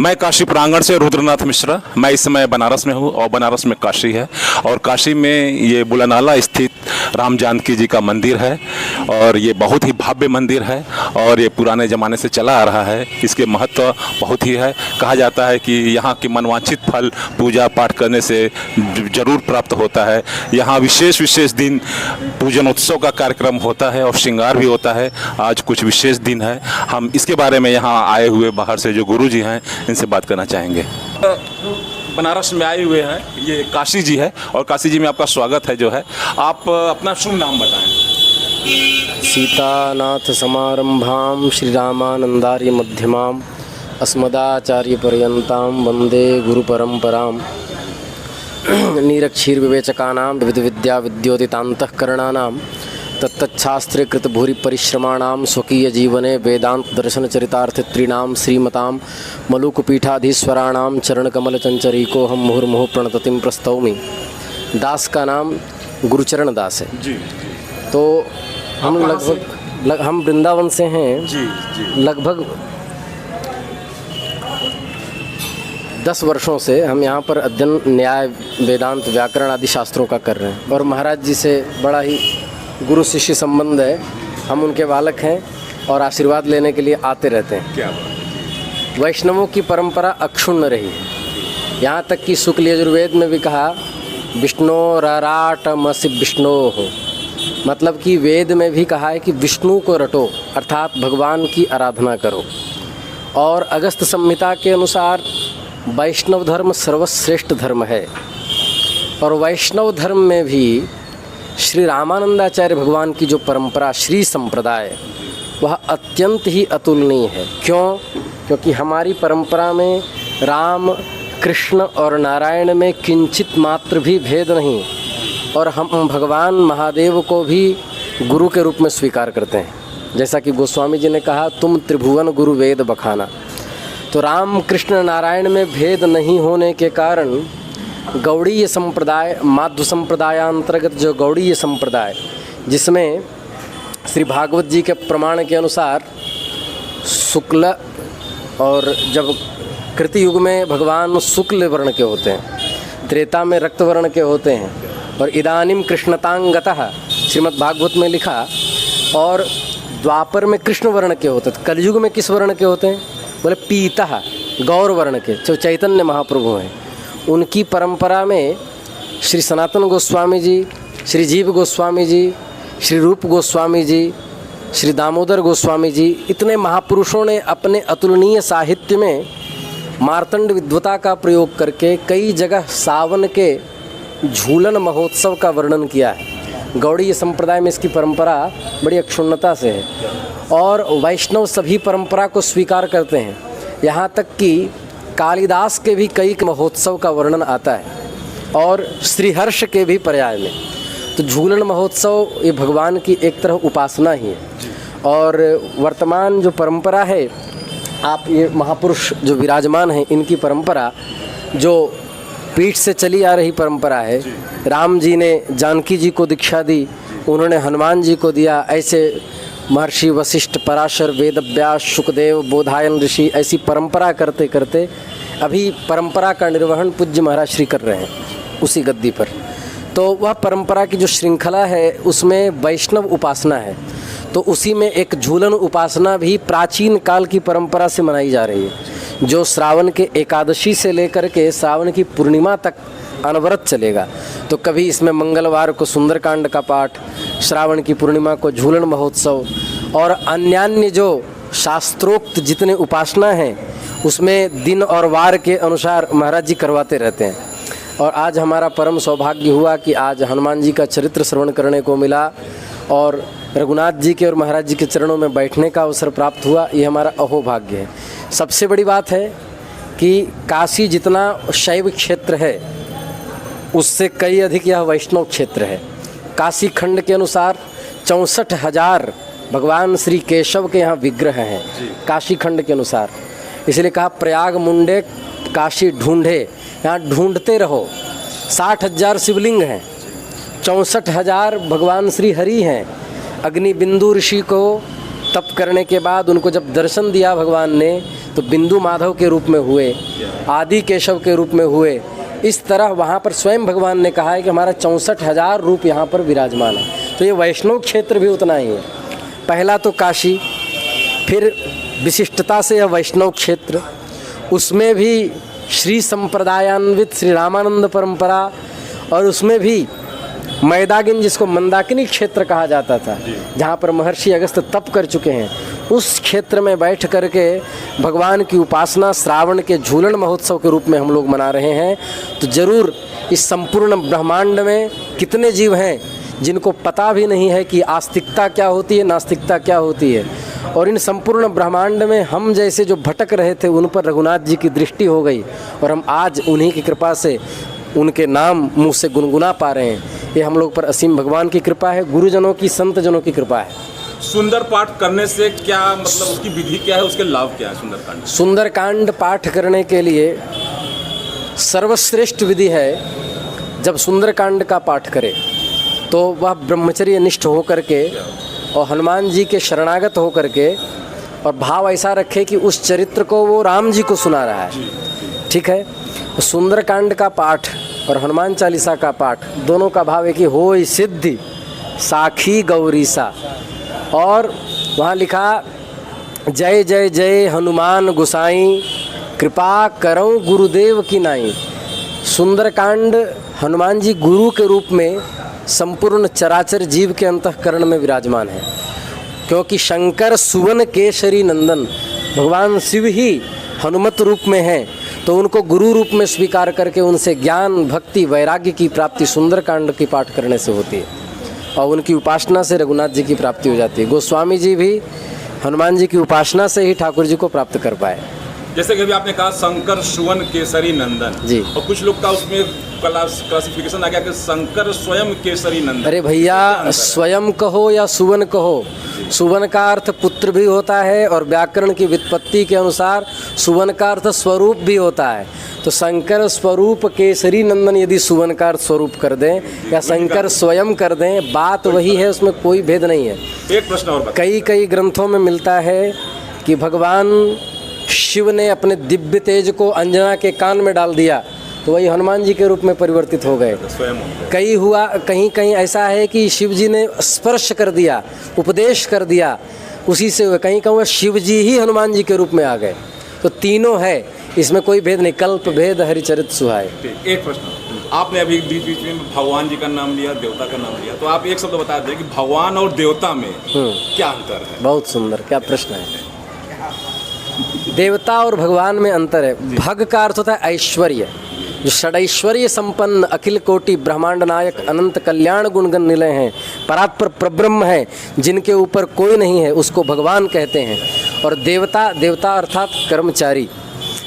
मैं काशी प्रांगण से रुद्रनाथ मिश्रा। मैं इस समय बनारस में हूँ और बनारस में काशी है और काशी में ये बुलानाला स्थित राम जानकी जी का मंदिर है और ये बहुत ही भव्य मंदिर है और ये पुराने ज़माने से चला आ रहा है। इसके महत्व बहुत ही है। कहा जाता है कि यहाँ की मनवांछित फल पूजा पाठ करने से जरूर प्राप्त होता है। यहाँ विशेष विशेष दिन पूजन उत्सव का कार्यक्रम होता है और श्रृंगार भी होता है। आज कुछ विशेष दिन है। हम इसके बारे में यहाँ आए हुए बाहर से जो गुरु जी हैं इनसे बात करना चाहेंगे। बनारस में आए हुए हैं, ये काशी जी है और काशी जी में आपका स्वागत है। जो है आप अपना शुभ नाम बताएं। सीतानाथ समारंभाम श्री रामानंदार्य मध्यमाम अस्मदाचार्य पर्यंताम वंदे गुरु परंपराम नीरक्षीर विवेचकानां विविध विद्या विद्योदितांतःकरणानां तत्तच्छास्त्रे कृत भूरि परिश्रमाणां स्वकीय जीवने वेदांत दर्शन चरितार्थत्रिणां श्रीमतां मलुकपीठाधीश्वराणां चरणकमल चंचरीको हम मुहुर्मुहुः प्रणततिं प्रस्तौमि। दास का नाम गुरुचरण दास है जी। तो हम लगभग हम वृंदावन से हैं जी जी। लगभग 10 वर्षों से हम यहाँ पर अध्ययन न्याय वेदांत व्याकरण आदि शास्त्रों का कर रहे हैं और महाराज जी से बड़ा ही गुरु शिष्य संबंध है। हम उनके बालक हैं और आशीर्वाद लेने के लिए आते रहते हैं। क्या बात। वैष्णवों की परंपरा अक्षुण्ण रही है। यहाँ तक कि शुक्ल यजुर्वेद में भी कहा विष्णोराराटमसि विष्णो हो, मतलब कि वेद में भी कहा है कि विष्णु को रटो अर्थात भगवान की आराधना करो। और अगस्त संहिता के अनुसार वैष्णव धर्म सर्वश्रेष्ठ धर्म है और वैष्णव धर्म में भी श्री रामानंदाचार्य भगवान की जो परंपरा श्री संप्रदाय वह अत्यंत ही अतुलनीय है। क्यों? क्योंकि हमारी परंपरा में राम कृष्ण और नारायण में किंचित मात्र भी भेद नहीं और हम भगवान महादेव को भी गुरु के रूप में स्वीकार करते हैं। जैसा कि गोस्वामी जी ने कहा तुम त्रिभुवन गुरु वेद बखाना। तो राम कृष्ण नारायण में भेद नहीं होने के कारण गौड़ीय संप्रदाय माध्व संप्रदायांतर्गत जो गौड़ीय संप्रदाय जिसमें श्री भागवत जी के प्रमाण के अनुसार शुक्ल और जब कृति युग में भगवान शुक्ल वर्ण के होते हैं, त्रेता में रक्त वर्ण के होते हैं और इदानीम कृष्णतांगतः श्रीमद् भागवत में लिखा और द्वापर में कृष्ण वर्ण के होते हैं। कलयुग में किस वर्ण के होते हैं? बोले पीतः गौर वर्ण के जो चैतन्य महाप्रभु हैं। उनकी परंपरा में श्री सनातन गोस्वामी जी, श्री जीव गोस्वामी जी, श्री रूप गोस्वामी जी, श्री दामोदर गोस्वामी जी, इतने महापुरुषों ने अपने अतुलनीय साहित्य में मार्तंड विद्वता का प्रयोग करके कई जगह सावन के झूलन महोत्सव का वर्णन किया है। गौड़ीय संप्रदाय में इसकी परंपरा बड़ी अक्षुण्णता से है और वैष्णव सभी परंपरा को स्वीकार करते हैं। यहाँ तक कि कालिदास के भी कई महोत्सव का वर्णन आता है और श्रीहर्ष के भी पर्याय में। तो झूलन महोत्सव ये भगवान की एक तरह उपासना ही है। और वर्तमान जो परंपरा है, आप ये महापुरुष जो विराजमान हैं इनकी परंपरा जो पीठ से चली आ रही परंपरा है। राम जी ने जानकी जी को दीक्षा दी, उन्होंने हनुमान जी को दिया, ऐसे महर्षि वशिष्ठ पराशर वेदव्यास शुकदेव बोधायन ऋषि ऐसी परंपरा करते करते अभी परंपरा का निर्वहन पूज्य महाराज श्री कर रहे हैं उसी गद्दी पर। तो वह परंपरा की जो श्रृंखला है उसमें वैष्णव उपासना है। तो उसी में एक झूलन उपासना भी प्राचीन काल की परंपरा से मनाई जा रही है जो श्रावण के एकादशी से लेकर के श्रावण की पूर्णिमा तक अनवरत चलेगा। तो कभी इसमें मंगलवार को सुंदरकांड का पाठ, श्रावण की पूर्णिमा को झूलन महोत्सव और अन्यान्य जो शास्त्रोक्त जितने उपासना हैं उसमें दिन और वार के अनुसार महाराज जी करवाते रहते हैं। और आज हमारा परम सौभाग्य हुआ कि आज हनुमान जी का चरित्र श्रवण करने को मिला और रघुनाथ जी के और महाराज जी के चरणों में बैठने का अवसर प्राप्त हुआ, ये हमारा अहोभाग्य है। सबसे बड़ी बात है कि काशी जितना शैव क्षेत्र है उससे कई अधिक यह वैष्णव क्षेत्र है। काशी खंड के अनुसार 64,000 भगवान श्री केशव के यहाँ विग्रह हैं काशी खंड के अनुसार। इसलिए कहा प्रयाग मुंडे काशी ढूंढे, यहाँ ढूंढते रहो। 60,000 शिवलिंग हैं, 64,000 भगवान श्री हरि हैं। अग्नि बिंदु ऋषि को तप करने के बाद उनको जब दर्शन दिया भगवान ने तो बिंदु माधव के रूप में हुए, आदि केशव के रूप में हुए। इस तरह वहाँ पर स्वयं भगवान ने कहा है कि हमारा 64,000 रूप यहाँ पर विराजमान है। तो ये वैष्णव क्षेत्र भी उतना ही है। पहला तो काशी, फिर विशिष्टता से यह वैष्णव क्षेत्र, उसमें भी श्री संप्रदायान्वित श्री रामानंद परंपरा, और उसमें भी मैदागिन जिसको मंदाकिनी क्षेत्र कहा जाता था, जहाँ पर महर्षि अगस्त तप कर चुके हैं, उस क्षेत्र में बैठ करके भगवान की उपासना श्रावण के झूलन महोत्सव के रूप में हम लोग मना रहे हैं। तो ज़रूर इस संपूर्ण ब्रह्मांड में कितने जीव हैं जिनको पता भी नहीं है कि आस्तिकता क्या होती है, नास्तिकता क्या होती है। और इन संपूर्ण ब्रह्मांड में हम जैसे जो भटक रहे थे उन पर रघुनाथ जी की दृष्टि हो गई और हम आज उन्हीं की कृपा से उनके नाम मुँह से गुनगुना पा रहे हैं। ये हम लोग पर असीम भगवान की कृपा है, गुरुजनों की, संतजनों की कृपा है। सुंदर पाठ करने से क्या मतलब, उसकी विधि क्या है, उसके लाभ क्या है? सुंदरकांड सुंदरकांड पाठ करने के लिए सर्वश्रेष्ठ विधि है, जब सुंदरकांड का पाठ करे तो वह ब्रह्मचर्य निष्ठ हो करके और हनुमान जी के शरणागत हो करके, और भाव ऐसा रखे कि उस चरित्र को वो राम जी को सुना रहा है। ठीक है, तो सुंदरकांड का पाठ और हनुमान चालीसा का पाठ दोनों का भाव है कि होय सिद्धि साखी गौरीसा। और वहाँ लिखा जय जय जय हनुमान गुसाई, कृपा करऊँ गुरुदेव की नाई। सुंदरकांड हनुमान जी गुरु के रूप में संपूर्ण चराचर जीव के अंतःकरण में विराजमान है, क्योंकि शंकर सुवन केशरी नंदन भगवान शिव ही हनुमत रूप में हैं, तो उनको गुरु रूप में स्वीकार करके उनसे ज्ञान भक्ति वैराग्य की प्राप्ति सुंदरकांड की पाठ करने से होती है, और उनकी उपासना से रघुनाथ जी की प्राप्ति हो जाती है। गोस्वामी जी भी हनुमान जी की उपासना से ही ठाकुर जी को प्राप्त कर पाए। जैसे कि अभी आपने कहा शंकर सुवन केसरी नंदन जी, और कुछ लोग का उसमें क्लासिफिकेशन आ गया कि शंकर स्वयं केसरी नंदन। अरे भैया, स्वयं कहो या सुवन कहो, सुवन का अर्थ पुत्र भी होता है और व्याकरण की व्युत्पत्ति के अनुसार सुवन का अर्थ स्वरूप भी होता है। तो शंकर स्वरूप केसरी नंदन यदि सुवन का अर्थ स्वरूप कर दें या शंकर स्वयं कर दें, बात वही है, उसमें कोई भेद नहीं है। एक प्रश्न और, कई ग्रंथों में मिलता है कि भगवान शिव ने अपने दिव्य तेज को अंजना के कान में डाल दिया तो वही हनुमान जी के रूप में परिवर्तित हो गए। कहीं ऐसा है कि शिव जी ने स्पर्श कर दिया, उपदेश कर दिया, उसी से हुए। कहीं कहूँ शिव जी ही हनुमान जी के रूप में आ गए। तो तीनों है, इसमें कोई भेद नहीं। कल्प भेद हरिचरित सुहाए। एक प्रश्न, आपने अभी बीच में भगवान जी का नाम लिया, देवता का नाम लिया, तो आप एक शब्द बता दें कि भगवान और देवता में क्या अंतर है? बहुत सुंदर, क्या प्रश्न है। देवता और भगवान में अंतर है। भग का अर्थ होता है ऐश्वर्य, जो षडैश्वर्य संपन्न अखिल कोटि ब्रह्मांड नायक अनंत कल्याण गुणगण निलय हैं, परात्पर प्रब्रह्म है, जिनके ऊपर कोई नहीं है, उसको भगवान कहते हैं। और देवता अर्थात कर्मचारी।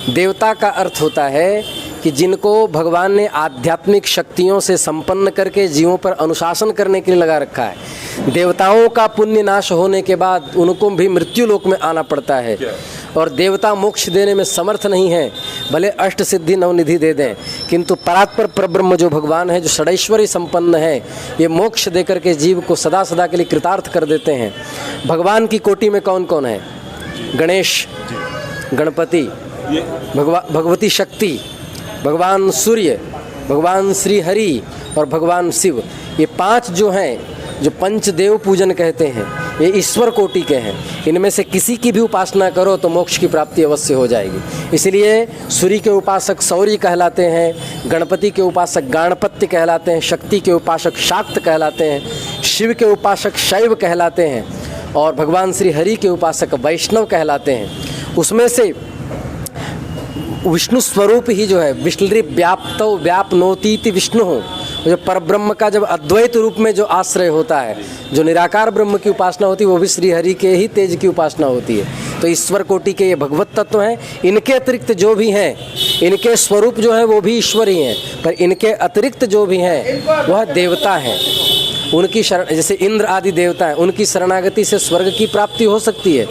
देवता का अर्थ होता है कि जिनको भगवान ने आध्यात्मिक शक्तियों से संपन्न करके जीवों पर अनुशासन करने के लिए लगा रखा है। देवताओं का पुण्य नाश होने के बाद उनको भी मृत्यु लोक में आना पड़ता है, और देवता मोक्ष देने में समर्थ नहीं है, भले अष्ट सिद्धि नवनिधि दे दें, किंतु परात्पर परब्रह्म जो भगवान है, जो षडैश्वर्य संपन्न है, ये मोक्ष देकर के जीव को सदा सदा के लिए कृतार्थ कर देते हैं। भगवान की कोटि में कौन कौन है? गणेश, गणपति, भगवती शक्ति, भगवान सूर्य, भगवान श्री हरि और भगवान शिव। ये पांच जो हैं, जो पंचदेव पूजन कहते हैं, ये ईश्वर कोटि के हैं। इनमें से किसी की भी उपासना करो तो मोक्ष की प्राप्ति अवश्य हो जाएगी। इसलिए सूर्य के उपासक सौर्य कहलाते हैं, गणपति के उपासक गणपत्य कहलाते हैं, शक्ति के उपासक शाक्त कहलाते हैं, शिव के उपासक शैव कहलाते हैं, और भगवान श्री हरि के उपासक वैष्णव कहलाते हैं। उसमें से विष्णु स्वरूप ही जो है, विष्णुरि व्याप्तो व्यापनोतीति विष्णु हो, जो परब्रह्म का जब अद्वैत रूप में जो आश्रय होता है, जो निराकार ब्रह्म की उपासना होती है, वो भी श्री हरि के ही तेज की उपासना होती है। तो ईश्वर कोटि के ये भगवत तत्व हैं। इनके अतिरिक्त जो भी हैं, इनके स्वरूप जो है वो भी ईश्वर ही हैं, पर इनके अतिरिक्त जो भी हैं वह देवता हैं। उनकी शरण, जैसे इंद्र आदि देवता हैं, उनकी शरणागति से स्वर्ग की प्राप्ति हो सकती है,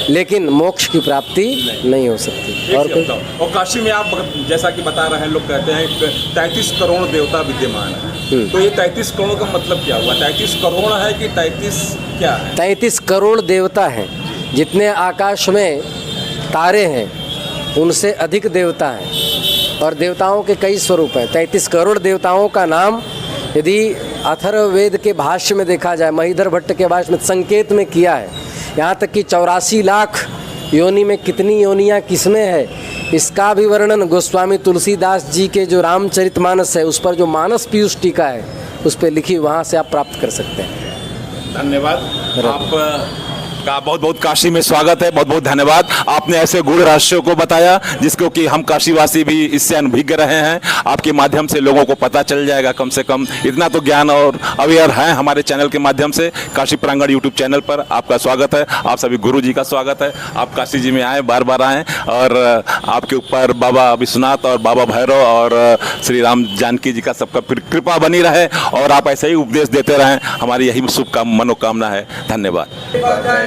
लेकिन मोक्ष की प्राप्ति नहीं हो सकती। और काशी में आप जैसा कि बता रहे हैं, लोग कहते हैं 33 करोड़ देवता विद्यमान है, तो ये 33 करोड़ का मतलब क्या हुआ? 33 करोड़ है कि 33 क्या है? 33 करोड़ देवता हैं। जितने आकाश में तारे हैं उनसे अधिक देवता हैं, और देवताओं के कई स्वरूप हैं। 33 करोड़ देवताओं का नाम यदि अथर्ववेद के भाष्य में देखा जाए, महीधर भट्ट के भाष्य में संकेत में किया है, यहाँ तक कि 84 लाख योनि में कितनी योनियाँ किसमें है, इसका भी वर्णन गोस्वामी तुलसीदास जी के जो रामचरितमानस है, उस पर जो मानस पीयूष टीका है, उस पर लिखी, वहाँ से आप प्राप्त कर सकते हैं। धन्यवाद। आप का बहुत बहुत काशी में स्वागत है। बहुत बहुत धन्यवाद। आपने ऐसे गूढ़ रहस्यों को बताया जिसको कि हम काशीवासी भी इससे अनभिज्ञ रहे हैं। आपके माध्यम से लोगों को पता चल जाएगा, कम से कम इतना तो ज्ञान और अवेयर है हमारे चैनल के माध्यम से। काशी प्रांगण यूट्यूब चैनल पर आपका स्वागत है। आप सभी गुरु जी का स्वागत है। आप काशी जी में आएँ, बार बार आएँ, और आपके ऊपर बाबा विश्वनाथ और बाबा भैरव और श्री राम जानकी जी का सबका कृपा बनी रहे, और आप ऐसे ही उपदेश देते रहें। हमारी यही शुभ मनोकामना है। धन्यवाद।